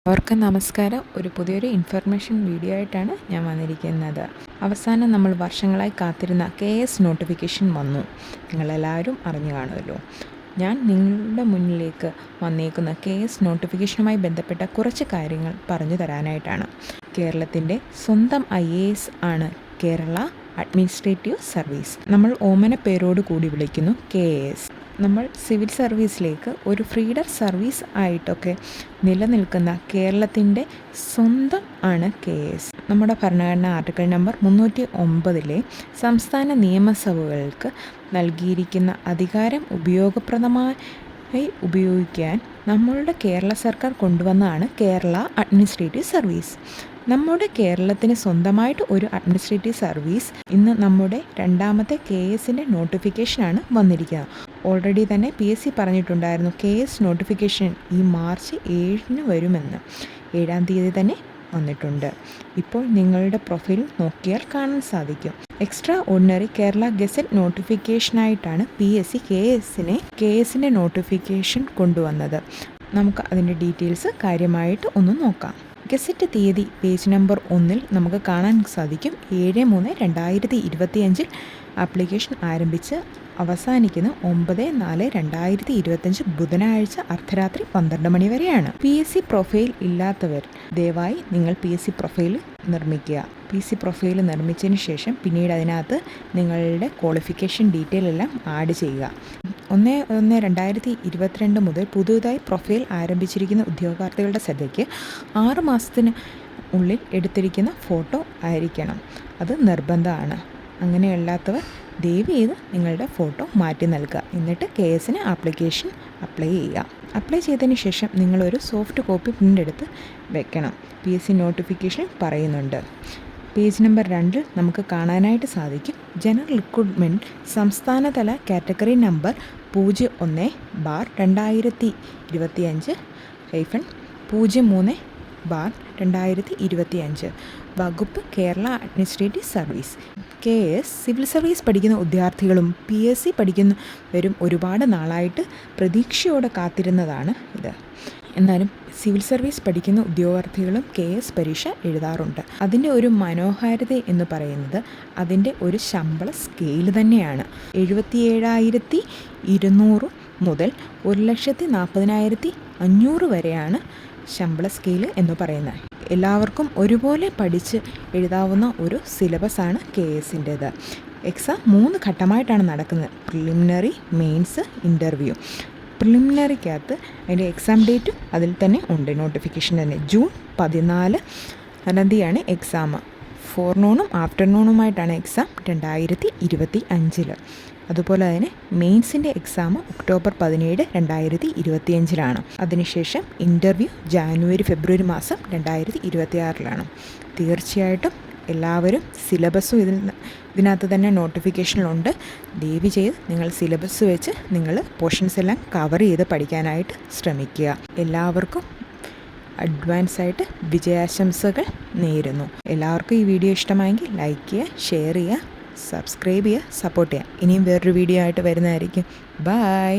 അവർക്ക് നമസ്കാരം. ഒരു പുതിയൊരു ഇൻഫർമേഷൻ വീഡിയോ ആയിട്ടാണ് ഞാൻ വന്നിരിക്കുന്നത്. അവസാനം നമ്മൾ വർഷങ്ങളായി കാത്തിരുന്ന KS നോട്ടിഫിക്കേഷൻ വന്നു. നിങ്ങളെല്ലാവരും അറിഞ്ഞു കാണുമല്ലോ. ഞാൻ നിങ്ങളുടെ മുന്നിലേക്ക് വന്നേക്കുന്ന KS നോട്ടിഫിക്കേഷനുമായി ബന്ധപ്പെട്ട കുറച്ച് കാര്യങ്ങൾ പറഞ്ഞു തരാനായിട്ടാണ്. കേരളത്തിൻ്റെ സ്വന്തം IAS ആണ് കേരള അഡ്മിനിസ്ട്രേറ്റീവ് സർവീസ്. നമ്മൾ ഓമന പേരോട് കൂടി വിളിക്കുന്നു KS. നമ്മൾ സിവിൽ സർവീസിലേക്ക് ഒരു ഫീഡർ സർവീസ് ആയിട്ടൊക്കെ നിലനിൽക്കുന്ന കേരളത്തിൻ്റെ സ്വന്തം ആണ് KS. നമ്മുടെ ഭരണഘടന ആർട്ടിക്കിൾ നമ്പർ 309 സംസ്ഥാന നിയമസഭകൾക്ക് നൽകിയിരിക്കുന്ന അധികാരം ഉപയോഗപ്രദമായി ഉപയോഗിക്കാൻ നമ്മളുടെ കേരള സർക്കാർ കൊണ്ടുവന്നതാണ് കേരള അഡ്മിനിസ്ട്രേറ്റീവ് സർവീസ്. നമ്മുടെ കേരളത്തിന് സ്വന്തമായിട്ട് ഒരു അഡ്മിനിസ്ട്രേറ്റീവ് സർവീസ് ഇന്ന് നമ്മുടെ രണ്ടാമത്തെ KSൻ്റെ നോട്ടിഫിക്കേഷനാണ് വന്നിരിക്കുന്നത്. ഓൾറെഡി തന്നെ PSC പറഞ്ഞിട്ടുണ്ടായിരുന്നു KS നോട്ടിഫിക്കേഷൻ ഈ മാർച്ച് 7 വരുമെന്ന്. 7-ാം തീയതി തന്നെ വന്നിട്ടുണ്ട്. ഇപ്പോൾ നിങ്ങളുടെ പ്രൊഫൈൽ നോക്കിയാൽ കാണാൻ സാധിക്കും. എക്സ്ട്രാ ഓർഡിനറി കേരള ഗസറ്റ് നോട്ടിഫിക്കേഷനായിട്ടാണ് PSC KSൻ്റെ നോട്ടിഫിക്കേഷൻ കൊണ്ടുവന്നത്. നമുക്ക് അതിൻ്റെ ഡീറ്റെയിൽസ് കാര്യമായിട്ട് ഒന്ന് നോക്കാം. ഗസറ്റ് തീയതി പേജ് നമ്പർ 1 നമുക്ക് കാണാൻ സാധിക്കും. 7/3/2025 ആപ്ലിക്കേഷൻ ആരംഭിച്ച് അവസാനിക്കുന്ന 9/4/2025 ബുധനാഴ്ച അർദ്ധരാത്രി 12 മണി വരെയാണ്. PSC പ്രൊഫൈൽ ഇല്ലാത്തവർ ദയവായി നിങ്ങൾ PSC പ്രൊഫൈൽ നിർമ്മിക്കുക. PSC പ്രൊഫൈൽ നിർമ്മിച്ചതിന് ശേഷം പിന്നീട് അതിനകത്ത് നിങ്ങളുടെ ക്വാളിഫിക്കേഷൻ ഡീറ്റെയിൽ എല്ലാം ആഡ് ചെയ്യുക. 1/1/2022 മുതൽ പുതുതായി പ്രൊഫൈൽ ആരംഭിച്ചിരിക്കുന്ന ഉദ്യോഗാർത്ഥികളുടെ ശ്രദ്ധയ്ക്ക് 6 മാസത്തിന് ഉള്ളിൽ എടുത്തിരിക്കുന്ന ഫോട്ടോ ആയിരിക്കണം. അത് നിർബന്ധമാണ്. അങ്ങനെയല്ലാത്തവർ ദയവ് ചെയ്ത് നിങ്ങളുടെ ഫോട്ടോ മാറ്റി നൽകുക. എന്നിട്ട് KSന് ആപ്ലിക്കേഷൻ അപ്ലൈ ചെയ്യുക. അപ്ലൈ ചെയ്തതിന് ശേഷം നിങ്ങളൊരു സോഫ്റ്റ് കോപ്പി പ്രിൻ്റ് എടുത്ത് വെക്കണം. PSC നോട്ടിഫിക്കേഷൻ പറയുന്നുണ്ട്. പേജ് നമ്പർ 2 നമുക്ക് കാണാനായിട്ട് സാധിക്കും. ജനറൽ റിക്രൂട്ട്മെൻറ്റ് സംസ്ഥാനതല കാറ്റഗറി നമ്പർ 01/2025-03/2025 വകുപ്പ് Kerala administrative service. KS civil service പഠിക്കുന്ന ഉദ്യോഗാർത്ഥികളും PSC പഠിക്കുന്നവരും ഒരുപാട് നാളായിട്ട് പ്രതീക്ഷയോടെ കാത്തിരുന്നതാണ് ഇത്. എന്നാലും സിവിൽ സർവീസ് പഠിക്കുന്ന ഉദ്യോഗാർത്ഥികളും KS പരീക്ഷ എഴുതാറുണ്ട്. അതിൻ്റെ ഒരു മനോഹാരിത എന്ന് പറയുന്നത് അതിൻ്റെ ഒരു ശമ്പള സ്കെയിൽ തന്നെയാണ്. 77,200 മുതൽ 1,40,500 വരെയാണ് ശമ്പള സ്കെയിൽ എന്ന് പറയുന്നത്. എല്ലാവർക്കും ഒരുപോലെ പഠിച്ച് എഴുതാവുന്ന ഒരു സിലബസാണ് KSൻ്റേത്. എക്സാം 3 ഘട്ടമായിട്ടാണ് നടക്കുന്നത്. Preliminary, mains, interview. പ്രിലിമിനറിക്കകത്ത് അതിൻ്റെ എക്സാം ഡേറ്റും അതിൽ തന്നെ ഉണ്ട്. നോട്ടിഫിക്കേഷൻ തന്നെ ജൂൺ 14-ാം തീയതിയാണ് എക്സാം. ഫോർനൂണും ആഫ്റ്റർനൂണുമായിട്ടാണ് എക്സാം 2025. അതുപോലെ തന്നെ മെയിൻസിൻ്റെ എക്സാം ഒക്ടോബർ 17, 2025 അതിനുശേഷം ഇൻ്റർവ്യൂ ജാനുവരി, ഫെബ്രുവരി മാസം 2026. തീർച്ചയായിട്ടും എല്ലാവരും സിലബസും ഇതിനകത്ത് തന്നെ നോട്ടിഫിക്കേഷനിലുണ്ട്. ദയവ് ചെയ്ത് നിങ്ങൾ സിലബസ് വെച്ച് നിങ്ങൾ പോർഷൻസ് എല്ലാം കവർ ചെയ്ത് പഠിക്കാനായിട്ട് ശ്രമിക്കുക. എല്ലാവർക്കും അഡ്വാൻസായിട്ട് വിജയാശംസകൾ നേരുന്നു. എല്ലാവർക്കും ഈ വീഡിയോ ഇഷ്ടമായെങ്കിൽ ലൈക്ക് ചെയ്യുക, ഷെയർ ചെയ്യുക, സബ്സ്ക്രൈബ് ചെയ്യുക, സപ്പോർട്ട് ചെയ്യുക. ഇനിയും വേറൊരു വീഡിയോ ആയിട്ട് വരുന്നതായിരിക്കും. ബൈ.